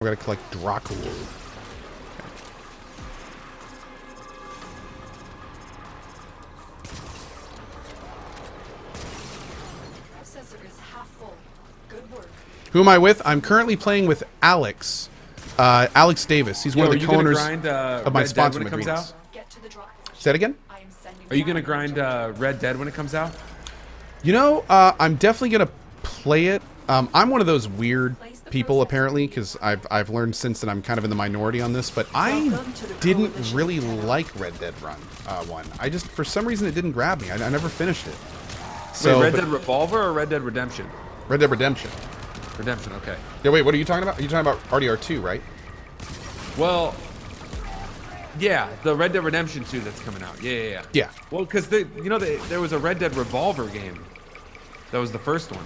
We gotta collect Dracul. Who am I with? I'm currently playing with Alex. Alex Davis. He's one of the co-owners of my sponsor, Madrinas. Say that again? Are you going to grind Red Dead when it comes out? You know, I'm definitely going to play it. I'm one of those weird people, apparently, because I've learned since that I'm kind of in the minority on this, but I didn't really like Red Dead 1. I just, for some reason, it didn't grab me. I never finished it. So, wait, Red Dead Revolver or Red Dead Redemption? Red Dead Redemption. Redemption, okay. Yeah, wait, what are you talking about? Are you talking about RDR2, right? Well, yeah, the Red Dead Redemption 2 that's coming out. Yeah. Yeah. Well, because there was a Red Dead Revolver game. That was the first one.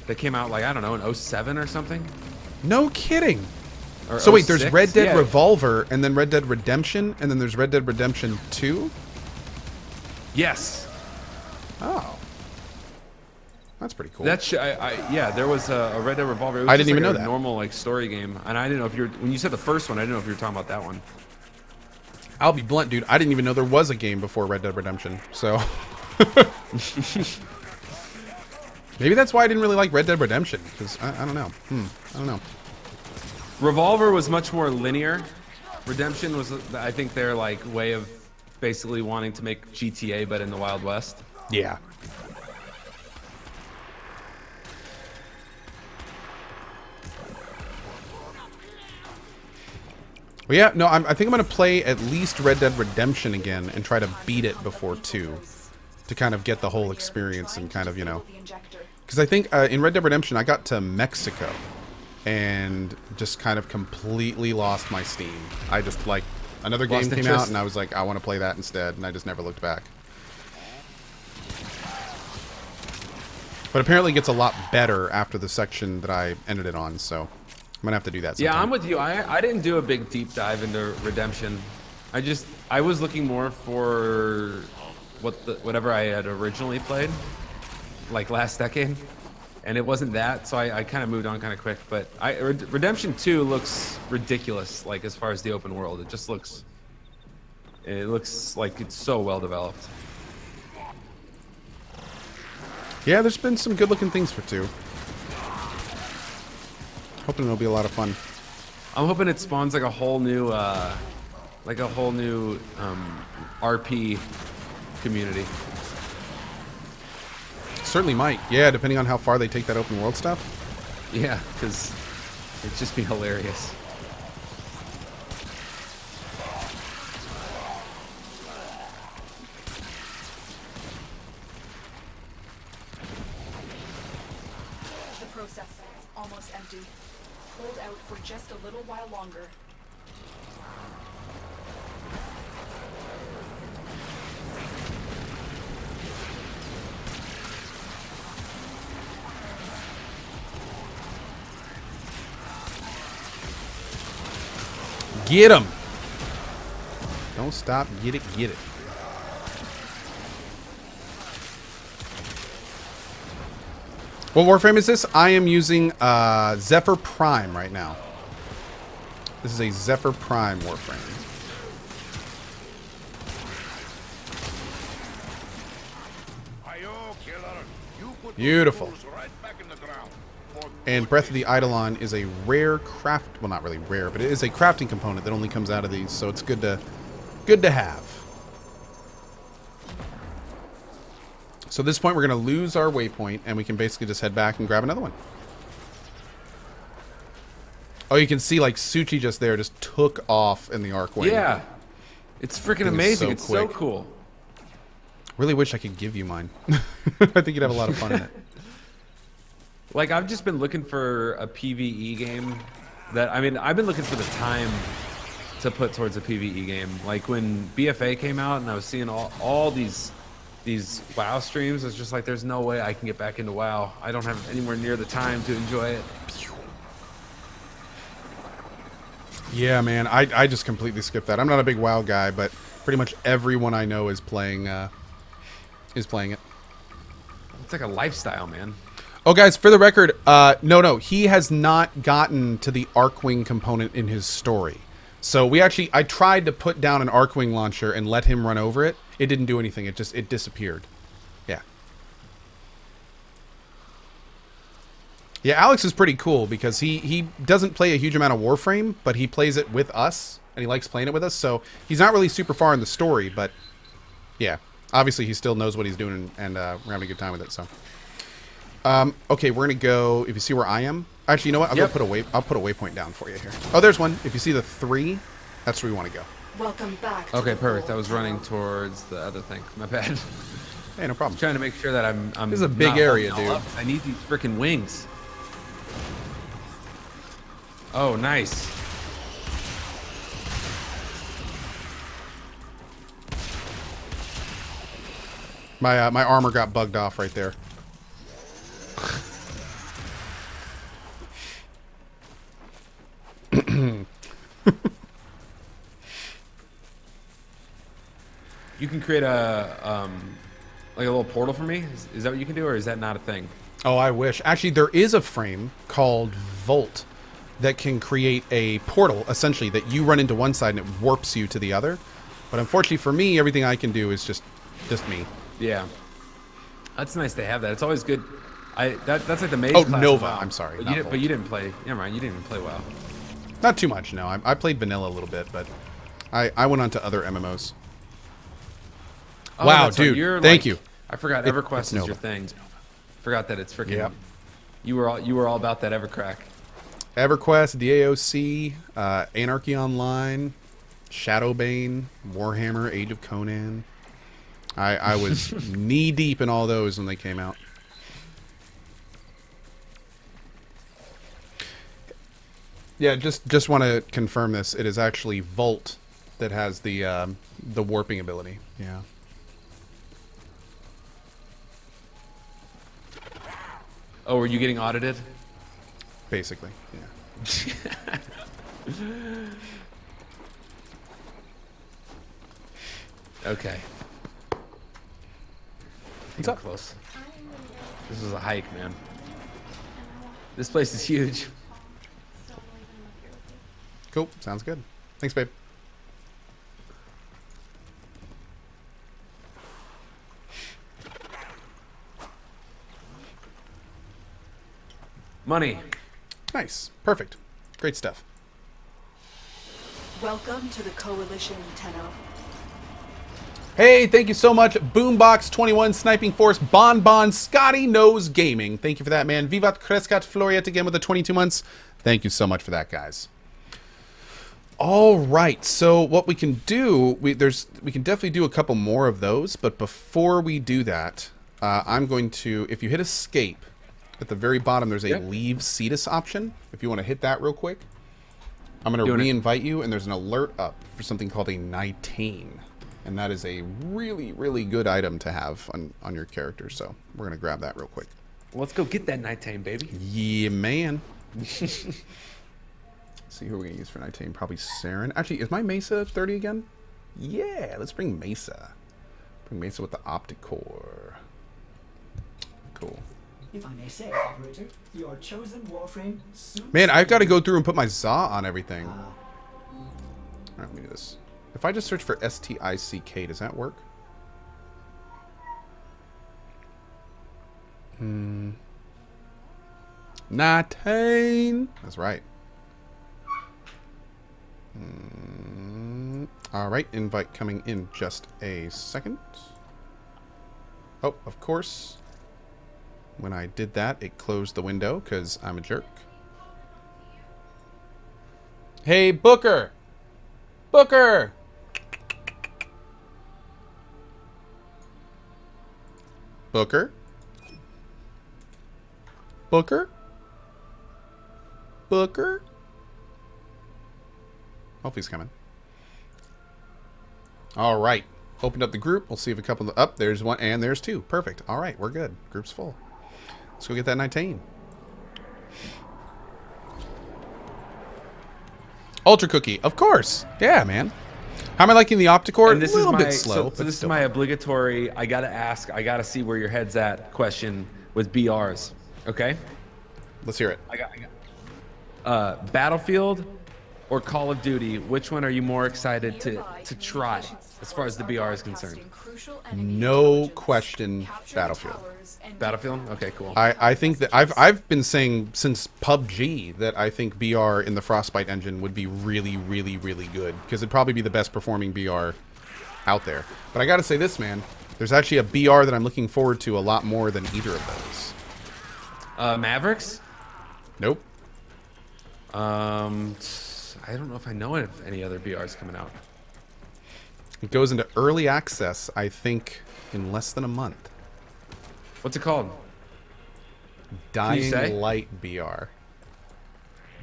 That came out, like, I don't know, in 07 or something? No kidding. Or so wait, 06? there's Red Dead Yeah. Revolver, and then Red Dead Redemption, and then there's Red Dead Redemption 2? Yes. Oh. That's pretty cool. That's yeah. There was a Red Dead Revolver. It was I just didn't even like know a that. normal like story game, and I didn't know if you're when you said the first one. I didn't know if you were talking about that one. I'll be blunt, dude. I didn't even know there was a game before Red Dead Redemption. So maybe that's why I didn't really like Red Dead Redemption, because I don't know. I don't know. Revolver was much more linear. Redemption was, I think, their like way of basically wanting to make GTA, but in the Wild West. Yeah. Well, yeah, no, I think I'm going to play at least Red Dead Redemption again and try to beat it before 2 to kind of get the whole experience and kind of, you know. Because I think in Red Dead Redemption, I got to Mexico and just kind of completely lost my steam. I just, like, another game came out and I was like, I want to play that instead, and I just never looked back. But apparently it gets a lot better after the section that I ended it on, so I'm gonna have to do that sometime. Yeah, I'm with you. I didn't do a big deep dive into Redemption. I was looking more for whatever I had originally played, like last decade, and it wasn't that, so I kind of moved on kind of quick. But Redemption 2 looks ridiculous, like as far as the open world. It looks like it's so well developed. Yeah, there's been some good looking things for 2. Hoping it'll be a lot of fun. I'm hoping it spawns like a whole new RP community. Certainly might. Yeah, depending on how far they take that open world stuff. Yeah, because it'd just be hilarious. The process is almost empty. Hold out for just a little while longer. Get him! Don't stop. Get it. Get it. What Warframe is this? I am using Zephyr Prime right now. This is a Zephyr Prime Warframe. Beautiful. And Breath of the Eidolon is a rare craft. Well, not really rare, but it is a crafting component that only comes out of these, so it's good to have. So at this point, we're going to lose our waypoint, and we can basically just head back and grab another one. Oh, you can see, like, Suchi just there just took off in the Arcwing. Yeah. It's freaking amazing. It's so cool. Really wish I could give you mine. I think you'd have a lot of fun in it. Like, I've just been looking for a PvE game that, I mean, I've been looking for the time to put towards a PvE game. Like, when BFA came out and I was seeing all these WoW streams, it's just like, there's no way I can get back into WoW. I don't have anywhere near the time to enjoy it. Yeah, man, I just completely skipped that. I'm not a big WoW guy, but pretty much everyone I know is playing it. It's like a lifestyle, man. Oh, guys, for the record, no, he has not gotten to the Arcwing component in his story. So I tried to put down an Arcwing launcher and let him run over it. It didn't do anything. It disappeared. Yeah. Yeah, Alex is pretty cool because he doesn't play a huge amount of Warframe, but he plays it with us, and he likes playing it with us. So he's not really super far in the story, but yeah, obviously he still knows what he's doing, and we're having a good time with it. So. Okay, we're gonna go. If you see where I am, actually, you know what? I'll put a waypoint down for you here. Oh, there's one. If you see the 3, that's where we want to go. Welcome back. Okay, perfect. I was running towards the other thing. My bad. Hey, no problem. Trying to make sure that I'm. This is a big area, dude. I need these freaking wings. Oh, nice. My armor got bugged off right there. You can create a like a little portal for me. Is that what you can do, or is that not a thing? Oh, I wish. Actually, there is a frame called Volt that can create a portal, essentially, that you run into one side and it warps you to the other. But unfortunately for me, everything I can do is just me. Yeah, that's nice to have that. It's always good. That's like the mage. Oh, class Nova. WoW. I'm sorry. But you didn't play. Never mind. You didn't even play WoW. Not too much, no. I played vanilla a little bit, but I went on to other MMOs. Oh, wow, that's right. dude. You're Thank like, you. I forgot EverQuest is Nova. your thing. Forgot that it's freaking. Yep. You were all about that EverCrack. EverQuest, DAOC, Anarchy Online, Shadowbane, Warhammer, Age of Conan. I was knee deep in all those when they came out. Yeah, just want to confirm this. It is actually Volt that has the warping ability. Yeah. Oh, were you getting audited? Basically, yeah. Okay. What's up? Close. This is a hike, man. This place is huge. Cool. Sounds good. Thanks, babe. Money. Nice. Perfect. Great stuff. Welcome to the Coalition, Tenno. Hey, thank you so much, Boombox21, Sniping Force, Bon, Scotty Knows Gaming. Thank you for that, man. Vivat Crescat Floriet again with the 22 months. Thank you so much for that, guys. All right, so what we can do, we can definitely do a couple more of those, but before we do that, I'm going to, if you hit escape, at the very bottom there's a leave Cetus option. If you want to hit that real quick, I'm going to re-invite you, and there's an alert up for something called a Nitane. And that is a really, really good item to have on your character. So we're going to grab that real quick. Let's go get that Nitane, baby. Yeah, man. Let's see who we're going to use for Nitane. Probably Saren. Actually, is my Mesa 30 again? Yeah, let's bring Mesa. Bring Mesa with the Optic Core. Cool. If I may say, operator, your chosen Warframe suits. Man, I've got to go through and put my ZA on everything. All right, let me do this. If I just search for STICK, does that work? Nitane. That's right. All right, invite coming in just a second. Oh, of course. When I did that, it closed the window because I'm a jerk. Hey, Booker! Booker! Booker? Booker? Booker? Hopefully he's coming. All right. Opened up the group. We'll see if a couple of... Up, there's one, and there's two. Perfect. All right, we're good. Group's full. Let's go get that 19. Ultra Cookie. Of course. Yeah, man. How am I liking the Opticore? And this a little is my, bit slow. So this is my obligatory, I gotta see where your head's at question with BRs. Okay. Let's hear it. I got. Battlefield or Call of Duty, which one are you more excited to try as far as the BR is concerned? No question, Battlefield. Battlefield? Okay, cool. I think that I've been saying since PUBG that I think BR in the Frostbite engine would be really, really, really good because it'd probably be the best performing BR out there. But I got to say this, man. There's actually a BR that I'm looking forward to a lot more than either of those. Mavericks? Nope. I don't know if I know of any other BRs coming out. It goes into early access, I think, in less than a month. What's it called? Dying say? Light BR.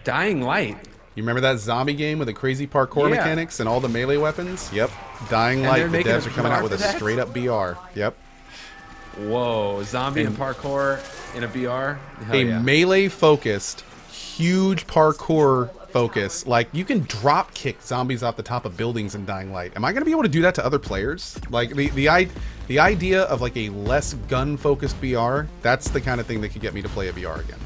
Dying Light. You remember that zombie game with the crazy parkour Yeah. mechanics and all the melee weapons? Yep. Dying And Light. they're The making devs a are coming BR out with a for that? straight up BR. Yep. Whoa, zombie and parkour in a BR? Hell A yeah. melee focused, huge parkour focus. Like, you can drop kick zombies off the top of buildings in Dying Light. Am I going to be able to do that to other players? Like, the idea of like a less gun focused BR, that's the kind of thing that could get me to play a BR again.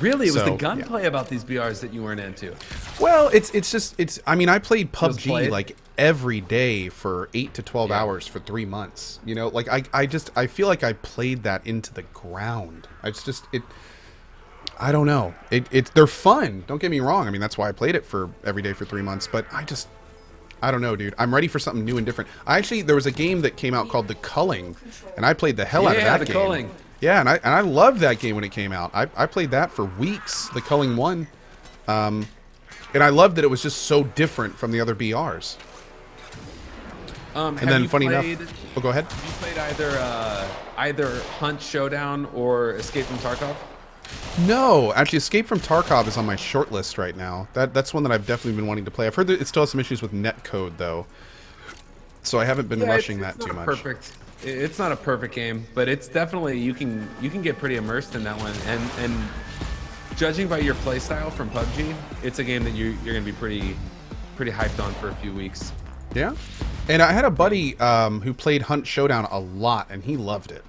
Really? It was So, the gunplay about these BRs that you weren't into. Well, it's I mean, I played Was PUBG played? like every day for 8 to 12 hours for 3 months. You know, like I feel like I played that into the ground. I don't know. They're fun. Don't get me wrong. I mean, that's why I played it for every day for 3 months, but I don't know, dude. I'm ready for something new and different. There was a game that came out called The Culling, and I played the hell out of that The game. Culling. Yeah, and I loved that game when it came out. I played that for weeks, The Culling 1. And I loved that it was just so different from the other BRs. And then, funny enough... Oh, go ahead. Have you played either Hunt Showdown or Escape from Tarkov? No, actually, Escape from Tarkov is on my short list right now. That's one that I've definitely been wanting to play. I've heard that it still has some issues with netcode, though. So I haven't been rushing that too much. It's not a perfect game, but it's definitely you can get pretty immersed in that one. And judging by your playstyle from PUBG, it's a game that you're gonna be pretty hyped on for a few weeks. Yeah, and I had a buddy who played Hunt Showdown a lot, and he loved it.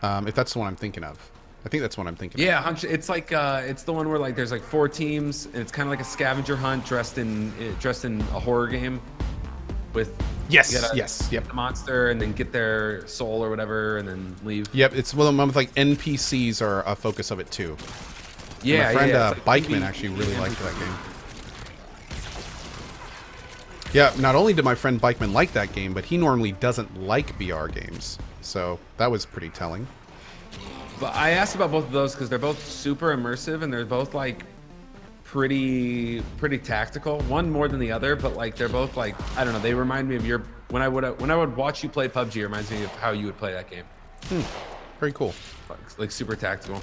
If that's the one I'm thinking of, I think that's what I'm thinking. Yeah, Hunt, it's like it's the one where like there's like 4 teams, and it's kind of like a scavenger hunt dressed in a horror game. With Yes, you gotta yes, yep. get the monster and then get their soul or whatever, and then leave. Yep, it's one with like NPCs are a focus of it too. Yeah, My friend yeah. It's like Bikeman PvE actually really liked that game. Yeah, not only did my friend Bikeman like that game, but he normally doesn't like BR games, so that was pretty telling. But I asked about both of those because they're both super immersive and they're both like pretty tactical. One more than the other, but like they're both like, I don't know. They remind me of your when I would watch you play PUBG. It reminds me of how you would play that game. Very cool. Like super tactical.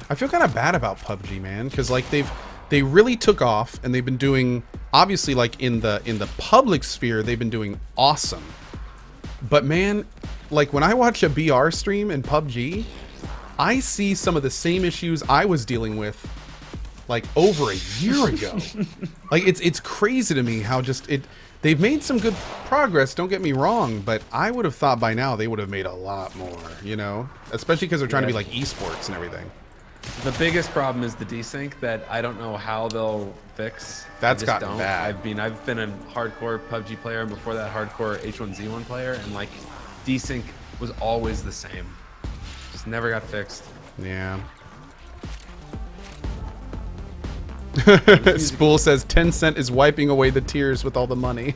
I feel kind of bad about PUBG, man, because like they really took off and they've been doing, obviously, like in the public sphere, they've been doing awesome. But man, like when I watch a BR stream in PUBG, I see some of the same issues I was dealing with like over a year ago. Like it's crazy to me how they've made some good progress, don't get me wrong, but I would have thought by now they would have made a lot more, you know, especially because they're trying to be like esports and everything. The biggest problem is the desync that I don't know how they'll fix. That's I just gotten don't. bad. I've been a hardcore PUBG player, and before that, hardcore H1Z1 player, and like desync was always the same. Just never got fixed. Yeah. Spool says Tencent is wiping away the tears with all the money.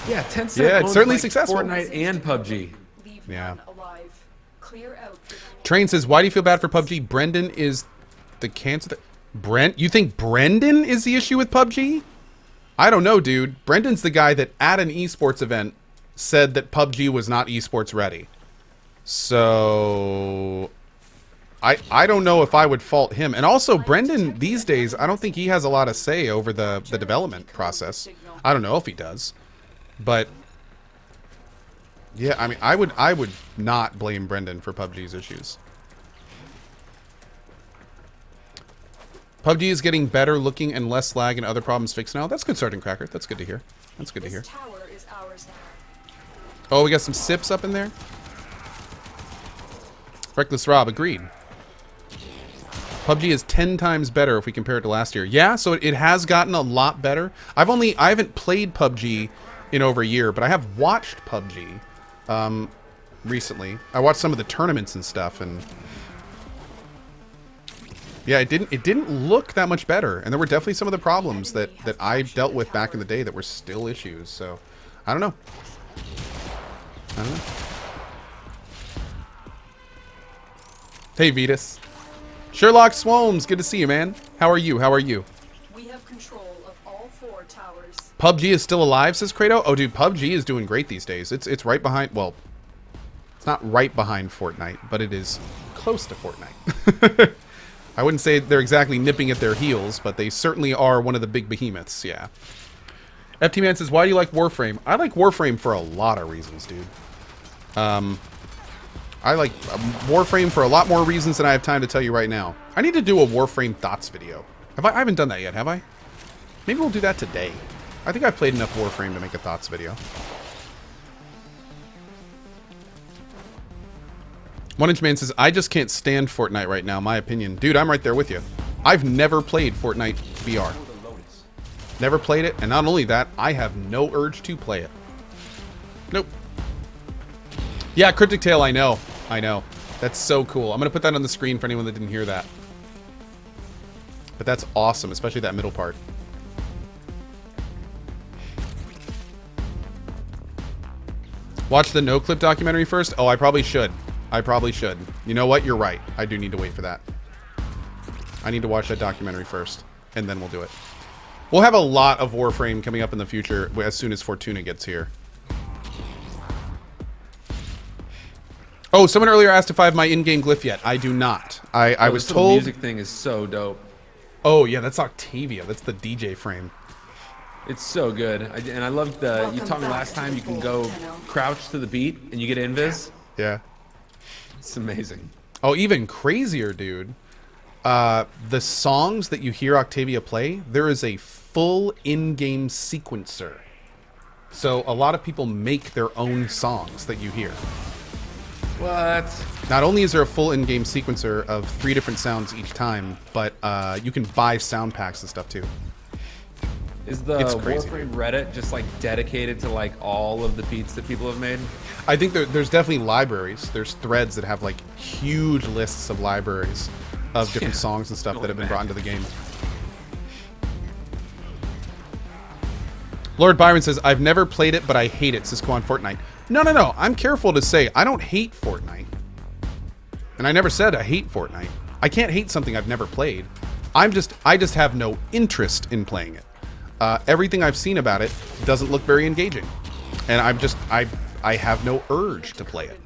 Yeah, Tencent. Yeah, it's owns, certainly like, successful. Fortnite and PUBG. Leave Yeah. none alive. Clear out. Train says, why do you feel bad for PUBG? Brendan is the cancer. You think Brendan is the issue with PUBG? I don't know, dude. Brendan's the guy that at an esports event said that PUBG was not esports ready. So I don't know if I would fault him. And also, Brendan, these days, I don't think he has a lot of say over the development process. I don't know if he does. But yeah, I mean, I would not blame Brendan for PUBG's issues. PUBG is getting better looking and less lag and other problems fixed now. That's good, Sergeant Cracker. That's good to hear. That's good to hear. This tower is ours now. Oh, we got some sips up in there. Reckless Rob, agreed. PUBG is 10 times better if we compare it to last year. Yeah, so it has gotten a lot better. I haven't played PUBG in over a year, but I have watched PUBG recently. I watched some of the tournaments and stuff, and yeah, it didn't look that much better, and there were definitely some of the problems that I dealt with back in the day that were still issues. So I don't know. Hey, Vetus. Sherlock Swomes, good to see you, man. How are you? How are you? We have control of all 4 towers. PUBG is still alive, says Kratos. Oh, dude, PUBG is doing great these days. It's right behind, well, it's not right behind Fortnite, but it is close to Fortnite. I wouldn't say they're exactly nipping at their heels, but they certainly are one of the big behemoths, yeah. FT Man says, why do you like Warframe? I like Warframe for a lot of reasons, dude. I like Warframe for a lot more reasons than I have time to tell you right now. I need to do a Warframe thoughts video. I haven't done that yet, have I? Maybe we'll do that today. I think I've played enough Warframe to make a thoughts video. One Inch Man says, I just can't stand Fortnite right now, my opinion. Dude, I'm right there with you. I've never played Fortnite VR. Never played it, and not only that, I have no urge to play it. Nope. Yeah, Cryptic Tale, I know. I know. That's so cool. I'm going to put that on the screen for anyone that didn't hear that. But that's awesome, especially that middle part. Watch the No Clip documentary first? Oh, I probably should. I probably should. You know what? You're right. I do need to wait for that. I need to watch that documentary first, and then we'll do it. We'll have a lot of Warframe coming up in the future as soon as Fortuna gets here. Oh, someone earlier asked if I have my in-game glyph yet. I do not. I was told... The music thing is so dope. Oh, yeah, that's Octavia. That's the DJ frame. It's so good. And I love the... You taught me last time you can go crouch to the beat and you get invis. Yeah. It's amazing. Oh, even crazier, dude. The songs that you hear Octavia play, there is a full in-game sequencer. So a lot of people make their own songs that you hear. What? Not only is there a full in-game sequencer of 3 different sounds each time, but you can buy sound packs and stuff too. Is the Warframe Reddit just like dedicated to like all of the beats that people have made? I think there's definitely libraries. There's threads that have like huge lists of libraries of different songs and stuff that have been brought into the game. Lord Byron says, I've never played it, but I hate it, says Quan Fortnite. No. I'm careful to say, I don't hate Fortnite. And I never said I hate Fortnite. I can't hate something I've never played. I just have no interest in playing it. Everything I've seen about it doesn't look very engaging. And I have no urge to play it.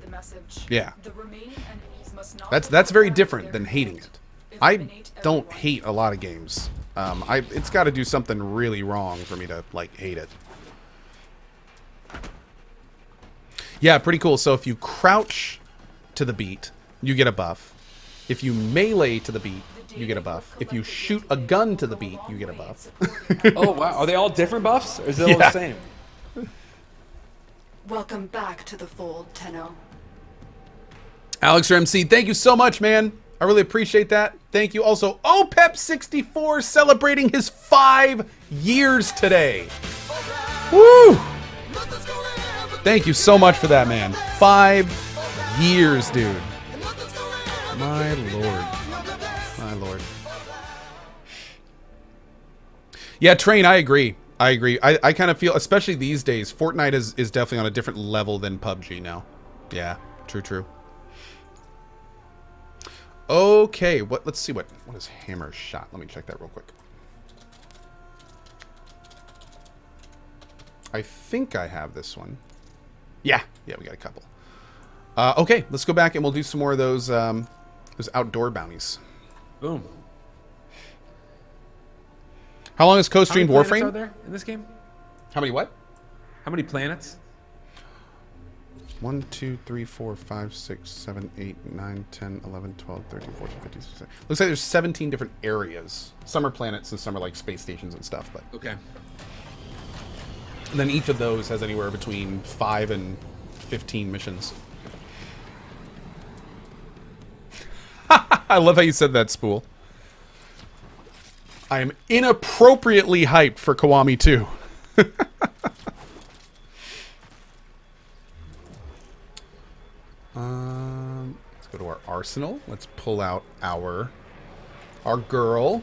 Yeah. That's very different than hating it. I don't hate a lot of games. It's got to do something really wrong for me to like hate it. Yeah, pretty cool. So if you crouch to the beat, you get a buff. If you melee to the beat, you get a buff. If you shoot a gun to the beat, you get a buff. Oh, wow. Are they all different buffs? Or is it all the same? Welcome back to the fold, Tenno. Alex MC, thank you so much, man. I really appreciate that. Thank you. Also, OPEP64 celebrating his 5 years today. Woo! Thank you so much for that, man. 5 years, dude. My lord. My lord. Yeah, Train, I agree. I kind of feel, especially these days, Fortnite is definitely on a different level than PUBG now. Yeah, true. Okay, let's see what is Hammer's shot. Let me check that real quick. I think I have this one. Yeah, we got a couple. Okay, let's go back and we'll do some more of those outdoor bounties. Boom. How long has co-streamed Warframe? Warframe? Are there in this game? How many what? How many planets? 1, 2, 3, 4, 5, 6, 7, 8, 9, 10, 11, 12, 13, 14, 15, 16. Looks like there's 17 different areas. Some are planets and some are like space stations and stuff. But okay. And then each of those has anywhere between 5 and 15 missions. I love how you said that, Spool. I am inappropriately hyped for Kiwami 2. Let's go to our arsenal. Let's pull out our girl.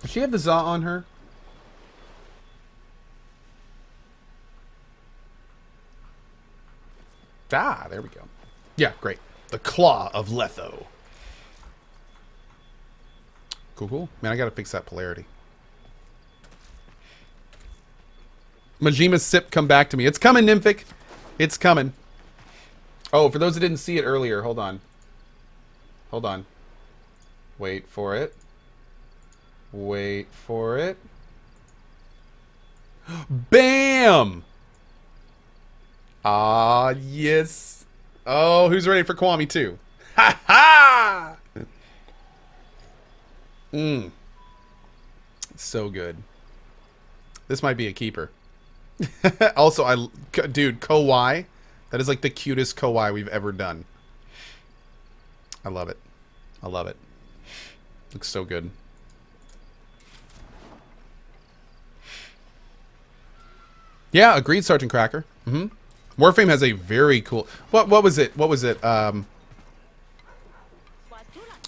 Does she have the Za on her? Ah, there we go. Yeah, great. The Claw of Letho. Cool, cool. Man, I gotta fix that polarity. Majima's sip come back to me. It's coming, Nymphic. It's coming. Oh, for those that didn't see it earlier, hold on. Hold on. Wait for it. Wait for it. Bam! Ah, yes. Oh, who's ready for Kiwami 2? Ha ha! Mmm. So good. This might be a keeper. Also, dude, Kowai. That is like the cutest Kowai we've ever done. I love it. I love it. Looks so good. Yeah, agreed, Sergeant Cracker. Mm-hmm. Warframe has a very cool... What was it? What was it?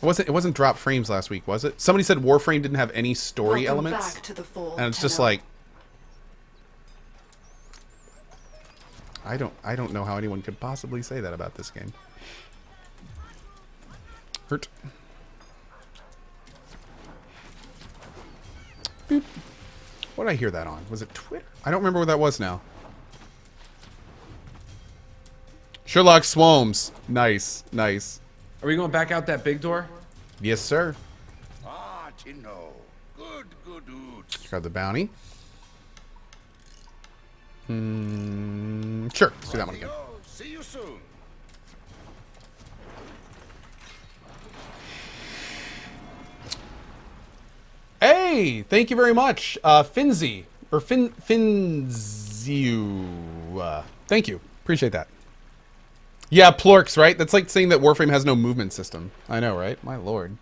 It wasn't drop frames last week, was it? Somebody said Warframe didn't have any story elements. Back to the fold, And it's just like... I don't know how anyone could possibly say that about this game. Hurt. Boop. What did I hear that on? Was it Twitter? I don't remember what that was now. Sherlock Swomes. Nice, nice. Are we going back out that big door? Yes, sir. Ah, Tino. Good, good oots. Grab the bounty. Sure. Let's do that one again. See you soon. Hey, thank you very much, Finzi or Finziu. Thank you, appreciate that. Yeah, Plorks, right? That's like saying that Warframe has no movement system. I know, right? My lord.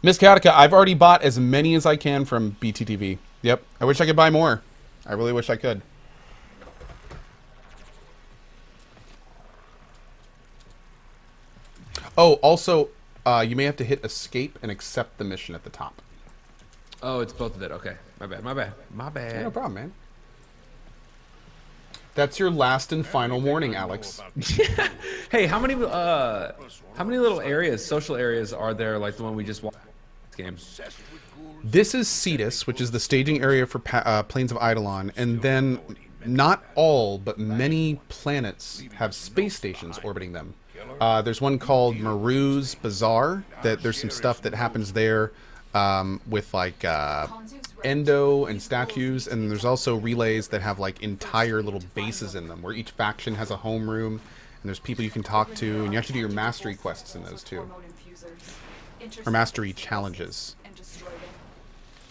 Miss Katica, I've already bought as many as I can from BTTV. Yep, I wish I could buy more. I really wish I could. Oh, also, you may have to hit escape and accept the mission at the top. Oh, it's both of it. Okay. My bad. My bad. My bad. Yeah, no problem, man. That's your last and final warning, Alex. Hey, how many little areas, social areas, are there like the one we just watched in this game? This is Cetus, which is the staging area for Plains of Eidolon, and then not all, but many planets have space stations orbiting them. There's one called Maru's Bazaar. That there's some stuff that happens there with like endo and statues, and there's also relays that have like entire little bases in them, where each faction has a homeroom, and there's people you can talk to, and you actually do your mastery quests in those too, or mastery challenges.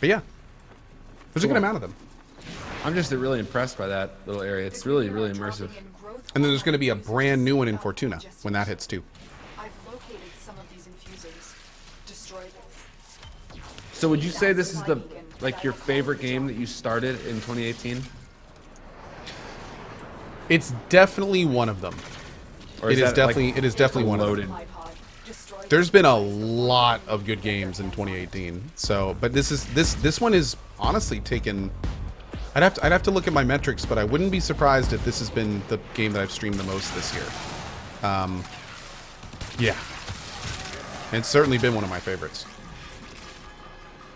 But yeah, there's a good amount of them. I'm just really impressed by that little area. It's really, really immersive. And then there's going to be a brand new one in Fortuna when that hits too. I've located some of these infusers. Destroy them. So would you say this is your favorite game that you started in 2018? It's definitely one of them. Or It is that, definitely one of loaded? them. There's been a lot of good games in 2018. So, but this one is honestly taken. I'd have to look at my metrics, but I wouldn't be surprised if this has been the game that I've streamed the most this year. Yeah, it's certainly been one of my favorites.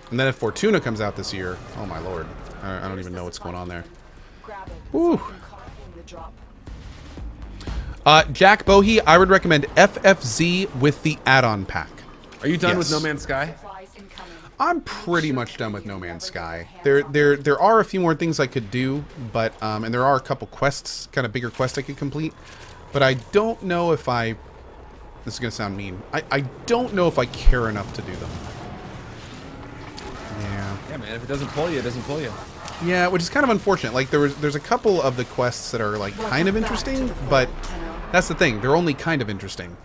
And then if Fortuna comes out this year, oh my lord, I don't even know what's going on there. Woo. Jack Bohe, I would recommend FFZ with the add-on pack. Are you done with Yes. No Man's Sky? I'm pretty much done with No Man's Sky. There are a few more things I could do, but and there are a couple quests, kind of bigger quests I could complete. But I don't know if I. This is gonna sound mean. I don't know if I care enough to do them. Yeah. Yeah, man. If it doesn't pull you, it doesn't pull you. Yeah, which is kind of unfortunate. Like there's a couple of the quests that are like kind of interesting, but that's the thing. They're only kind of interesting.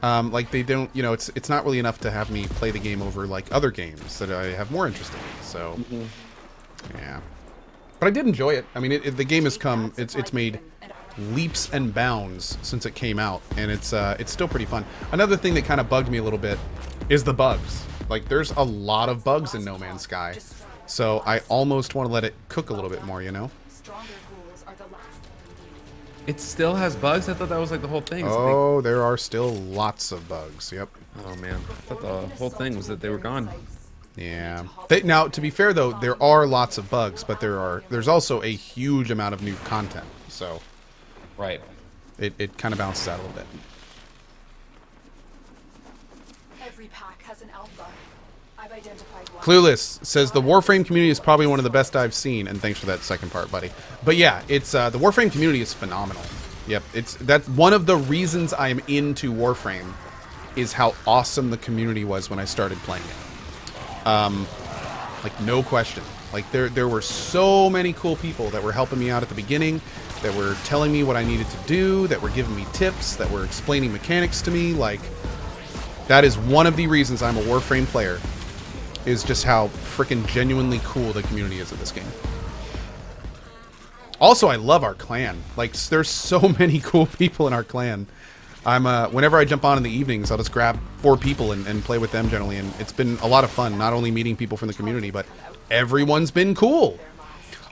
Like they don't, you know, it's not really enough to have me play the game over like other games that I have more interest in. So, yeah. But I did enjoy it. I mean, the game has come. It's made leaps and bounds since it came out, and it's still pretty fun. Another thing that kind of bugged me a little bit is the bugs. Like, there's a lot of bugs in No Man's Sky, so I almost want to let it cook a little bit more, you know? It still has bugs? I thought that was like the whole thing. Oh, there are still lots of bugs. Yep. Oh man, I thought the whole thing was that they were gone. Yeah. Now, to be fair though, there are lots of bugs, but there's also a huge amount of new content. So, right. It kind of balances out a little bit. Every pack has an alpha. I've identified one. Clueless says the Warframe community is probably one of the best I've seen, and thanks for that second part, buddy. But yeah, it's the Warframe community is phenomenal. Yep, that's one of the reasons I am into Warframe, is how awesome the community was when I started playing it. Like no question. Like there were so many cool people that were helping me out at the beginning, that were telling me what I needed to do, that were giving me tips, that were explaining mechanics to me. Like, that is one of the reasons I'm a Warframe player, is just how freaking genuinely cool the community is of this game. Also, I love our clan. Like, there's so many cool people in our clan. Whenever I jump on in the evenings, I'll just grab 4 people and play with them generally, and it's been a lot of fun, not only meeting people from the community, but everyone's been cool.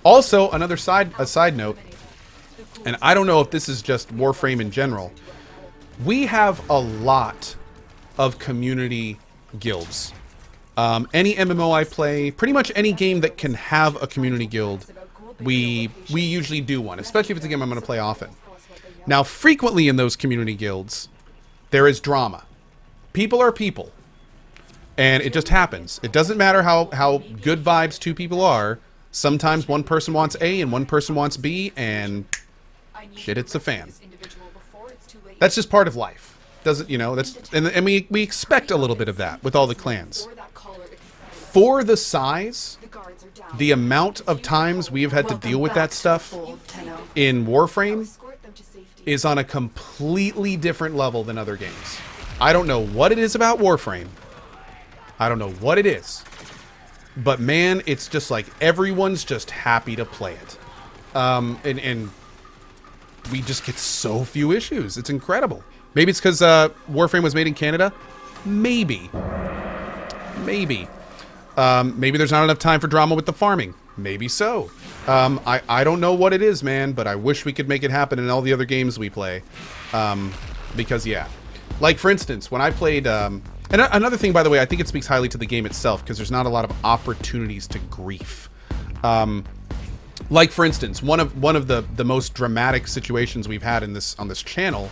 Also, a side note, and I don't know if this is just Warframe in general, we have a lot of community guilds. Any MMO I play, pretty much any game that can have a community guild, we usually do one, especially if it's a game I'm going to play often. Now, frequently in those community guilds, there is drama. People are people. And it just happens. It doesn't matter how good vibes 2 people are. Sometimes one person wants A and one person wants B, and shit hits the fan. That's just part of life. Doesn't, you know, and we expect a little bit of that with all the clans. For the size, the amount of times we have had to deal with that stuff in Warframe is on a completely different level than other games. I don't know what it is about Warframe. I don't know what it is. But man, it's just like everyone's just happy to play it. And we just get so few issues. It's incredible. Maybe it's because Warframe was made in Canada? Maybe. Maybe. Maybe there's not enough time for drama with the farming. Maybe so. I don't know what it is, man, but I wish we could make it happen in all the other games we play. Because, yeah. Like, for instance, when I played... and another thing, by the way, I think it speaks highly to the game itself, because there's not a lot of opportunities to grief. Like, for instance, one of the most dramatic situations we've had on this channel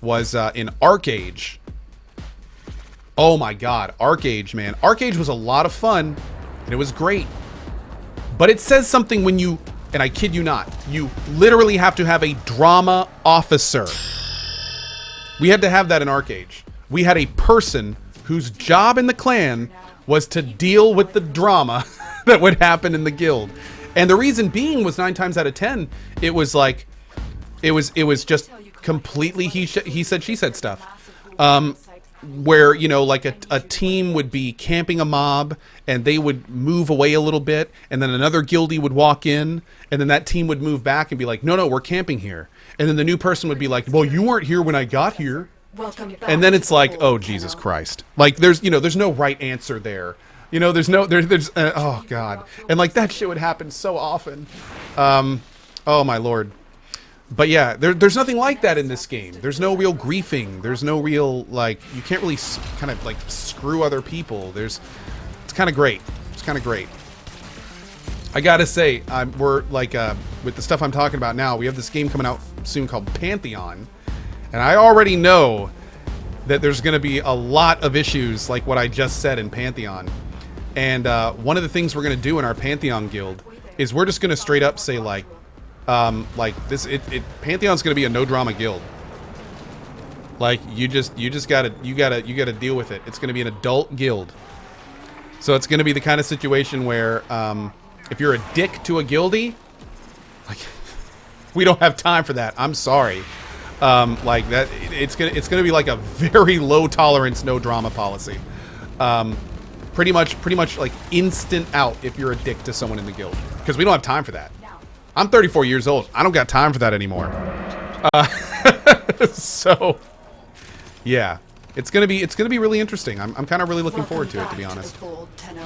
was in Arcage. Oh my god, Arcage, man. Arcage was a lot of fun, and it was great. But it says something when you, and I kid you not, you literally have to have a drama officer. We had to have that in Arcage. We had a person whose job in the clan was to deal with the drama that would happen in the guild. And the reason being was 9 times out of 10, it was like, it was just completely he said, she said stuff. Where, you know, like a team would be camping a mob and they would move away a little bit, and then another guildie would walk in, and then that team would move back and be like, no, we're camping here. And then the new person would be like, well, you weren't here when I got here. And then it's like, oh, Jesus Christ. Like, there's no right answer there. You know, there's oh, God. And, like, that shit would happen so often. Oh, my Lord. But, yeah, there's nothing like that in this game. There's no real griefing. There's no real, like, you can't really kind of, like, screw other people. It's kind of great. It's kind of great. I gotta say, we're, like, with the stuff I'm talking about now, we have this game coming out soon called Pantheon. And I already know that there's going to be a lot of issues like what I just said in Pantheon. And one of the things we're going to do in our Pantheon guild is we're just going to straight up say, like this, Pantheon's going to be a no drama guild. Like, you gotta deal with it. It's going to be an adult guild. So it's going to be the kind of situation where if you're a dick to a guildie, like, we don't have time for that. I'm sorry. Like that, it's gonna be like a very low tolerance, no drama policy. Pretty much like instant out if you're a dick to someone in the guild, because we don't have time for that. I'm 34 years old. I don't got time for that anymore. So, yeah, it's gonna be really interesting. I'm kind of really looking forward to it, to be honest. Fold, Tenno.